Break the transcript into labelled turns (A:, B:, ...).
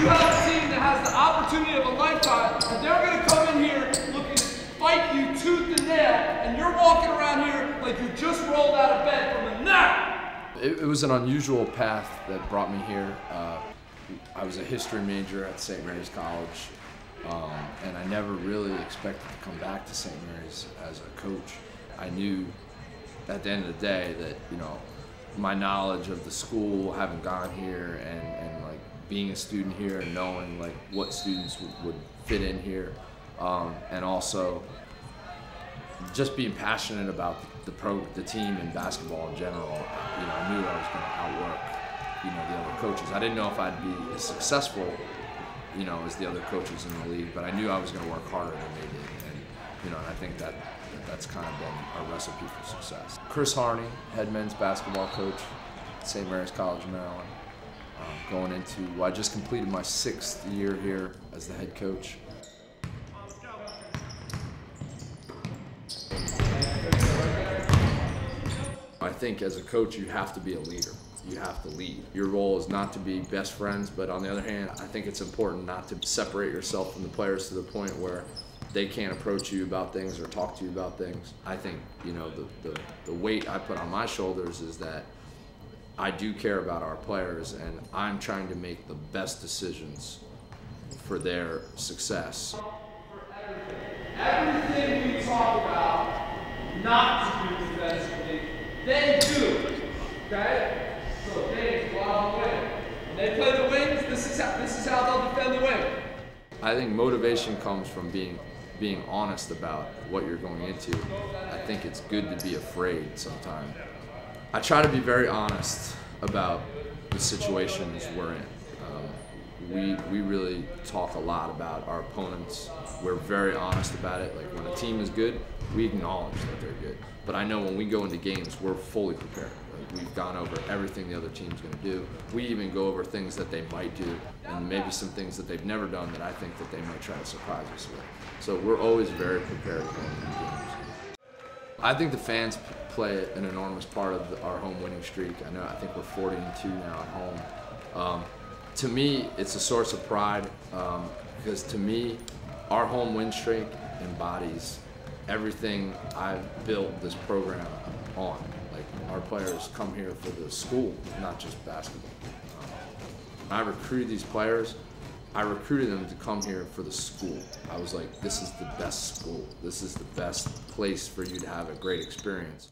A: you have a team that has the opportunity of a lifetime, and they're going to come in here looking to fight you tooth and nail, and you're walking around here like you just rolled out of bed from a nap.
B: It was an unusual path that brought me here. I was a history major at St. Mary's College, and I never really expected to come back to St. Mary's as a coach. I knew at the end of the day that, you know, my knowledge of the school, having gone here and like being a student here and knowing like what students would fit in here, and also just being passionate about the team and basketball in general. You know, I knew I was going to outwork, you know, the other coaches. I didn't know if I'd be as successful, you know, as the other coaches in the league, but I knew I was going to work harder than they did. And, you know, and I think that's kind of been our recipe for success. Chris Harney, head men's basketball coach at St. Mary's College, Maryland. Going into, well, I just completed my 6th year here as the head coach. I think as a coach, you have to be a leader. You have to lead. Your role is not to be best friends, but on the other hand, I think it's important not to separate yourself from the players to the point where they can't approach you about things or talk to you about things. I think, you know, the weight I put on my shoulders is that I do care about our players, and I'm trying to make the best decisions for their success.
A: Everything we talk about not to do defensively, they do. Okay? So they go out on the wing. When they play the wings, this is how they'll defend the wing.
B: I think motivation comes from being honest about what you're going into. I think it's good to be afraid sometimes. I try to be very honest about the situations we're in. We really talk a lot about our opponents. We're very honest about it. Like when a team is good, we acknowledge that they're good. But I know when we go into games, we're fully prepared. Like we've gone over everything the other team's going to do. We even go over things that they might do, and maybe some things that they've never done that I think that they might try to surprise us with. So we're always very prepared going into games. I think the fans play an enormous part of our home winning streak. I think we're 40-2 now at home. To me, it's a source of pride because to me, our home win streak embodies everything I've built this program on. Like our players come here for the school, not just basketball. When I recruited these players, I recruited them to come here for the school. I was like, this is the best school. This is the best place for you to have a great experience.